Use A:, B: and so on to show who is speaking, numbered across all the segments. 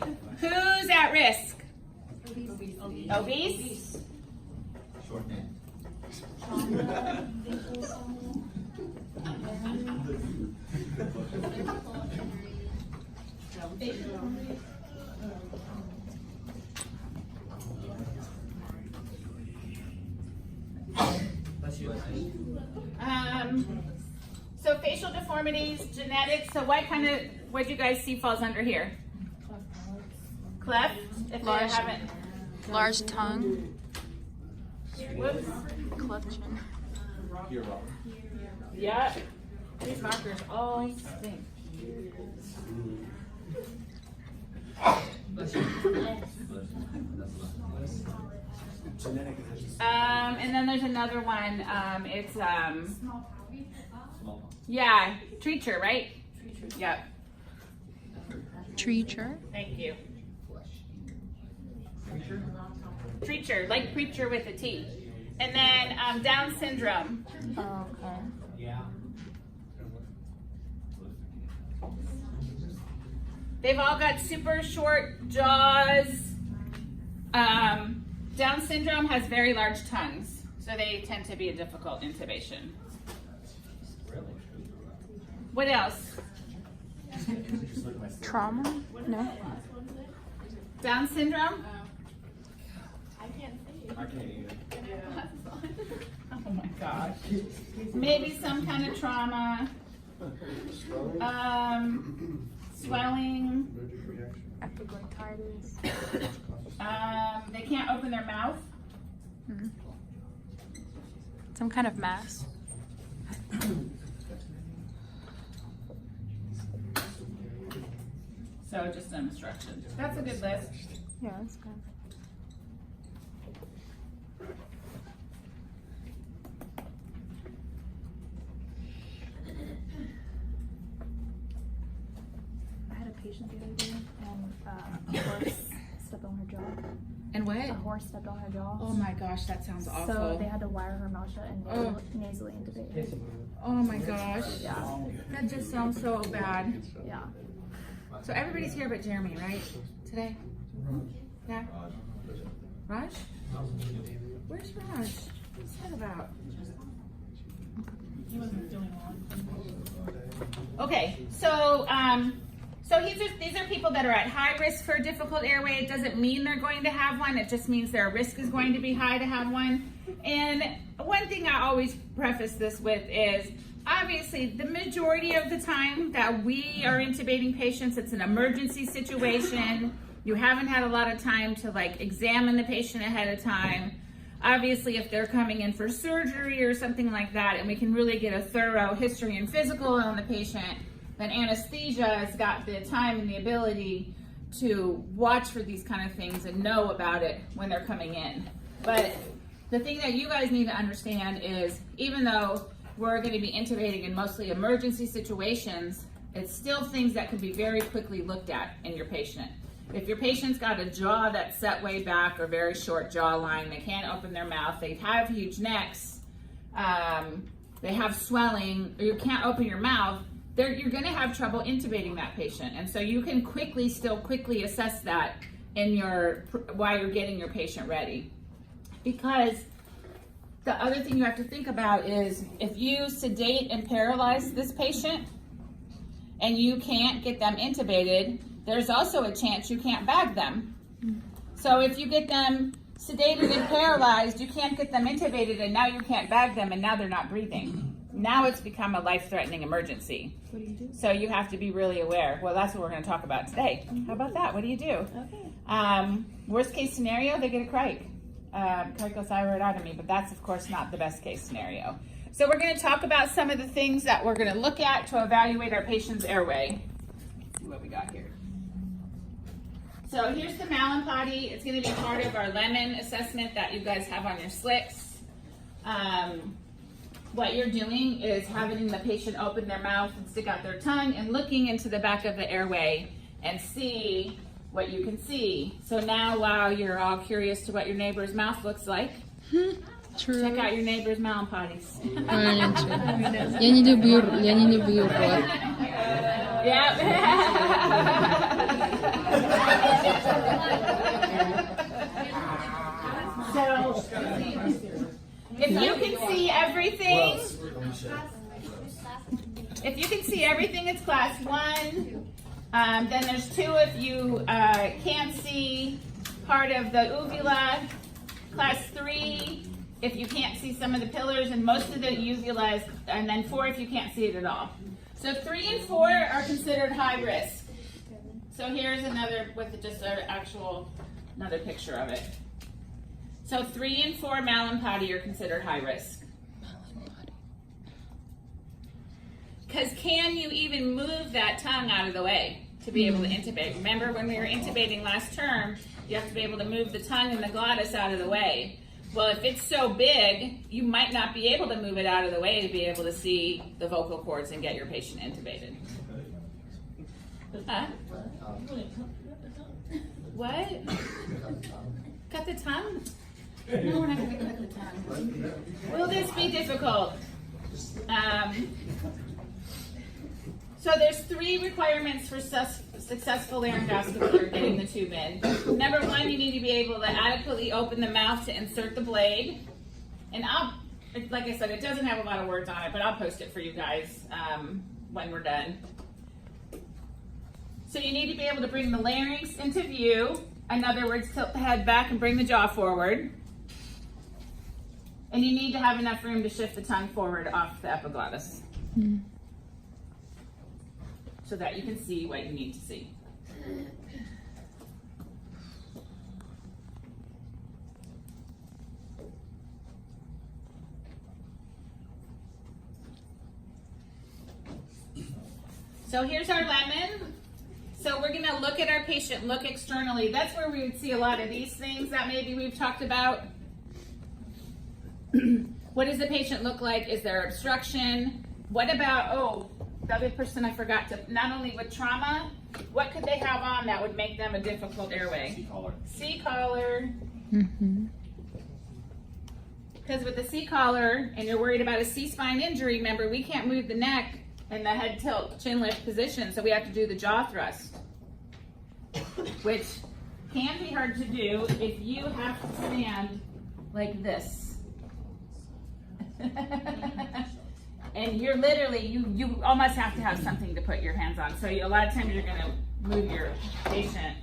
A: Okay, who's at risk? Obese?
B: Short name.
A: So facial deformities, genetics. So what do you guys see falls under here? Cleft. If they haven't.
C: Large tongue.
A: Whoops.
C: Cleft chin.
A: Yeah. These markers all stink. And then there's another one. It's yeah, treacher, right? Yep.
C: Treacher.
A: Thank you. Treacher, like preacher with a T. And then Down syndrome.
C: Oh, okay.
A: They've all got super short jaws. Down syndrome has very large tongues, so they tend to be a difficult intubation. What else?
C: Trauma? No.
A: Down syndrome?
B: I can't either.
A: Oh my gosh. Maybe some kind of trauma. Swelling.
C: Epiglottitis.
A: They can't open their mouth.
C: Hmm. Some kind of mass.
A: So just some instructions. That's a good list.
C: Yeah, that's good.
D: I had a patient the other day, and a horse stepped on her jaw.
A: And what?
D: A horse stepped on her jaw.
A: Oh my gosh, that sounds awful.
D: So they had to wire her mouth shut and nasally intubate her.
A: Oh my gosh.
D: Yeah.
A: That just sounds so bad.
D: Yeah.
A: So everybody's here but Jeremy, right? Today? Yeah? Raj? Where's Raj? What's that about? He wasn't doing well. Okay, so these are people that are at high risk for a difficult airway. It doesn't mean they're going to have one. It just means their risk is going to be high to have one. And one thing I always preface this with is, obviously, the majority of the time that we are intubating patients, it's an emergency situation. You haven't had a lot of time to examine the patient ahead of time. Obviously, if they're coming in for surgery or something like that, and we can really get a thorough history and physical on the patient, then anesthesia has got the time and the ability to watch for these kind of things and know about it when they're coming in. But the thing that you guys need to understand is, even though we're going to be intubating in mostly emergency situations, it's still things that can be very quickly looked at in your patient. If your patient's got a jaw that's set way back or very short jawline, they can't open their mouth, they have huge necks, they have swelling, or you can't open your mouth, you're going to have trouble intubating that patient. And so you can still quickly assess that while you're getting your patient ready. Because the other thing you have to think about is, if you sedate and paralyze this patient and you can't get them intubated, there's also a chance you can't bag them. So if you get them sedated and paralyzed, you can't get them intubated, and now you can't bag them, and now they're not breathing. Now it's become a life-threatening emergency.
D: What do you do?
A: So you have to be really aware. Well, that's what we're going to talk about today. How about that? What do you do?
D: Okay.
A: Worst case scenario, they get a crike. Cricothyroidotomy, but that's of course not the best case scenario. So we're going to talk about some of the things that we're going to look at to evaluate our patient's airway. Let's see what we got here. So here's the Malin potty. It's going to be part of our lemon assessment that you guys have on your slicks. What you're doing is having the patient open their mouth and stick out their tongue and looking into the back of the airway and see what you can see. So now, while you're all curious to what your neighbor's mouth looks like,
C: True.
A: check out your neighbor's Malin potties.
C: Я не люблю рот.
A: Yep. everything is class 1. Then there's 2 if you can't see part of the uvula. Class 3 if you can't see some of the pillars and most of the uvula is, and then 4 if you can't see it at all. So 3 and 4 are considered high risk. So here's another with just another picture of it. So 3 and 4 Malampati are considered high risk. Because can you even move that tongue out of the way to be able to intubate? Remember when we were intubating last term, you have to be able to move the tongue and the glottis out of the way. Well, if it's so big, you might not be able to move it out of the way to be able to see the vocal cords and get your patient intubated. Huh? What? Cut the tongue? No, we're not going to cut the tongue. Will this be difficult? So there's 3 requirements for successful laryngoscopy or getting the tube in. Number 1, you need to be able to adequately open the mouth to insert the blade. And like I said, it doesn't have a lot of words on it, but I'll post it for you guys when we're done. So you need to be able to bring the larynx into view. In other words, tilt the head back and bring the jaw forward. And you need to have enough room to shift the tongue forward off the epiglottis. So that you can see what you need to see. So here's our lemon. So we're gonna look at our patient, look externally. That's where we would see a lot of these things that maybe we've talked about. What does the patient look like? Is there obstruction? What about, the other person I forgot to, not only with trauma, what could they have on that would make them a difficult airway?
B: C-collar.
A: C-collar. Because with the C-collar, and you're worried about a C-spine injury, remember, we can't move the neck in the head tilt, chin lift position, so we have to do the jaw thrust, which can be hard to do if you have to stand like this. And you're literally, you almost have to have something to put your hands on. So a lot of times you're gonna move your patient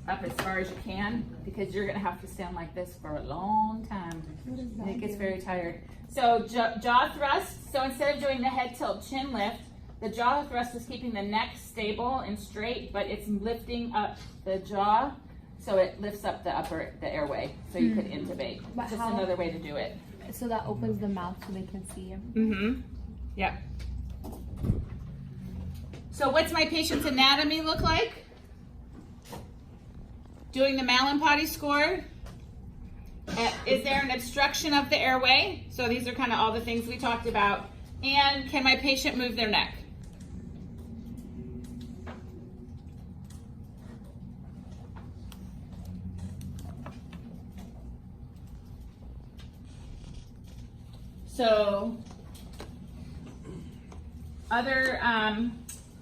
A: up as far as you can because you're gonna have to stand like this for a long time. And it gets very tired. So jaw thrust, so instead of doing the head tilt chin lift, the jaw thrust is keeping the neck stable and straight, but it's lifting up the jaw. So it lifts up the airway, so you could intubate.
D: But
A: Just
D: how-
A: another way to do it.
D: So that opens the mouth so they can see him.
A: Mm-hmm. Yep. So what's my patient's anatomy look like? Doing the Malampati score. Is there an obstruction of the airway? So these are kind of all the things we talked about. And can my patient move their neck? So, other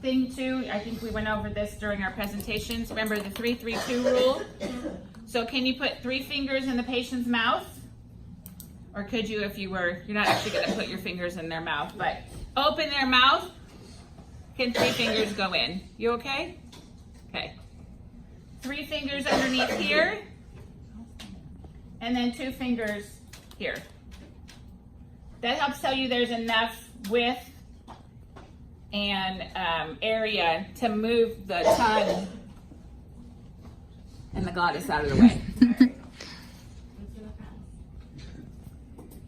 A: thing too, I think we went over this during our presentations. Remember the 3-3-2 rule? So can you put 3 fingers in the patient's mouth? Or could you if you're not actually gonna put your fingers in their mouth, but open their mouth, can 3 fingers go in? You okay? Okay. 3 fingers underneath here, and then 2 fingers here. That helps tell you there's enough width and area to move the tongue and the glottis out of the way.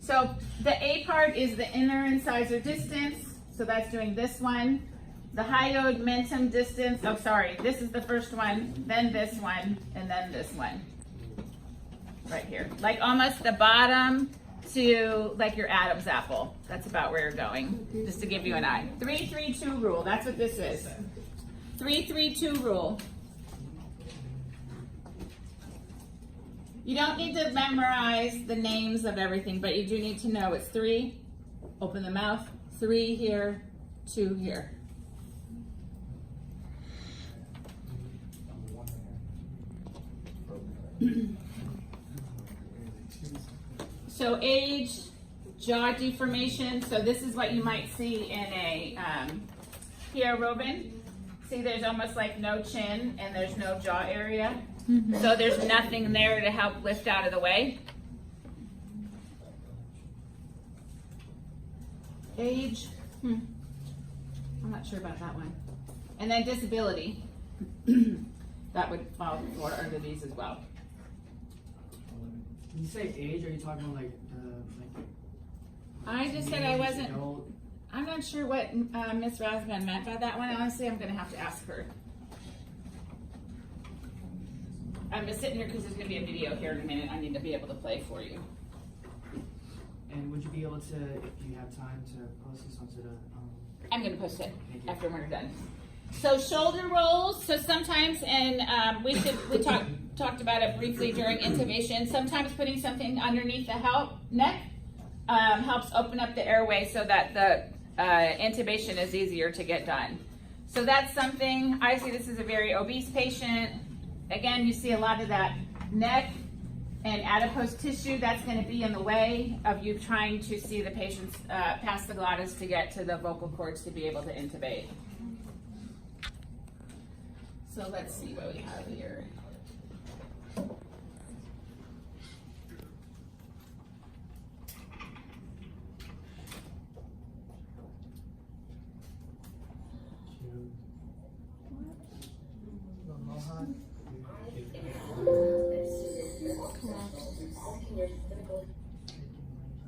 A: So the A part is the inner incisor distance. So that's doing this one. The hyoid mentum distance. Oh, sorry. This is the first one, then this one, and then this one. Right here. Like almost the bottom to like your Adam's apple. That's about where you're going, just to give you an eye. 3-3-2 rule, that's what this is. 3-3-2 rule. You don't need to memorize the names of everything, but you do need to know it's 3, open the mouth, 3 here, 2 here. So age, jaw deformation. So this is what you might see in a Pierre Robin. See, there's almost like no chin and there's no jaw area. So there's nothing there to help lift out of the way. Age, I'm not sure about that one. And then disability, that would fall under these as well.
E: When you say age, are you talking about like
A: I just said I wasn't, I'm not sure what Miss Rasman meant by that one. Honestly, I'm gonna have to ask her. I'm just sitting here because there's gonna be a video here in a minute I need to be able to play for you.
E: And would you be able to, if you have time, to post this onto the?
A: I'm gonna post it after we're done. So shoulder rolls. So sometimes, and we talked about it briefly during intubation. Sometimes putting something underneath the neck helps open up the airway so that the intubation is easier to get done. So that's something. I see this is a very obese patient. Again, you see a lot of that neck and adipose tissue that's going to be in the way of you trying to see the patients pass the glottis to get to the vocal cords to be able to intubate. So let's see what we have here.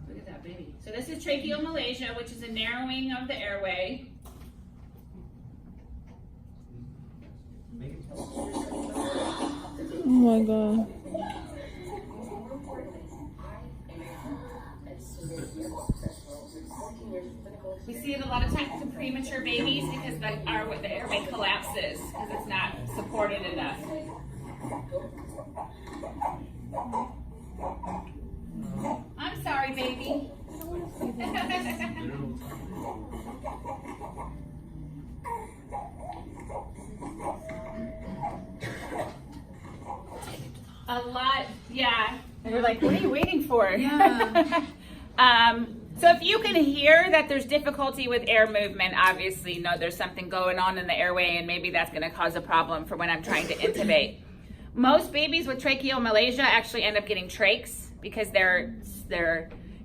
A: Look at that baby. So this is tracheomalacia, which is a narrowing of the airway.
C: Oh my god.
A: We see it a lot of times in premature babies because the airway collapses because it's not supported enough. I'm sorry, baby. A lot, yeah. And we're like, what are you waiting for?
C: Yeah.
A: So if you can hear that there's difficulty with air movement, obviously, you know there's something going on in the airway and maybe that's going to cause a problem for when I'm trying to intubate. Most babies with tracheomalacia actually end up getting trachs because their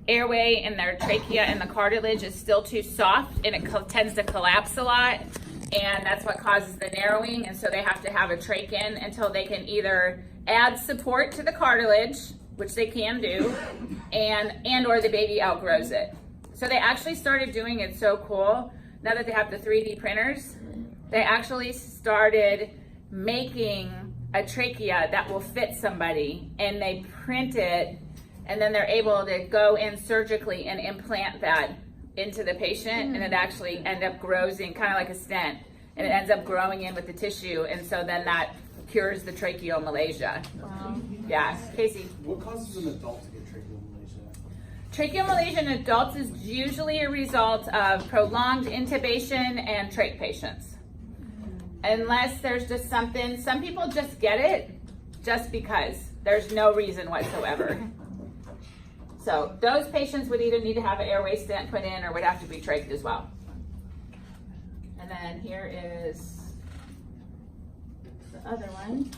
A: airway and their trachea and the cartilage is still too soft and it tends to collapse a lot, and that's what causes the narrowing, and so they have to have a trach in until they can either add support to the cartilage, which they can do, and or the baby outgrows it. So they actually started doing it so cool. Now that they have the 3D printers, they actually started making a trachea that will fit somebody, and they print it, and then they're able to go in surgically and implant that into the patient, and it actually grows in kind of like a stent, and it ends up growing in with the tissue, and so then that cures the tracheomalacia.
C: Wow.
A: Yeah, Casey.
F: What causes an adult to get tracheomalacia?
A: Tracheomalacia in adults is usually a result of prolonged intubation and trach patients. Unless there's just something, some people just get it just because. There's no reason whatsoever. So those patients would either need to have an airway stent put in or would have to be trached as well. And then here is the other one.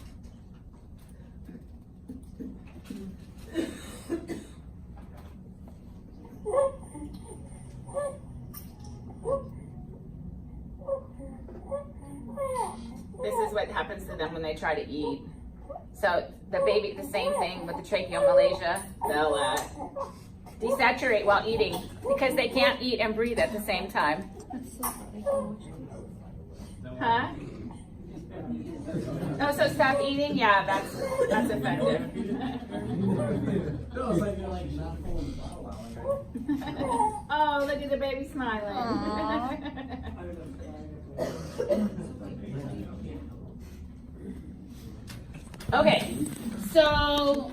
A: This is what happens to them when they try to eat. So the baby, the same thing with the tracheomalacia, they'll desaturate while eating because they can't eat and breathe at the same time. Huh? Oh, so stop eating? Yeah, that's effective.
E: No, it's like they're like not pulling the bottle out.
A: Oh, look at the baby smiling. Okay, so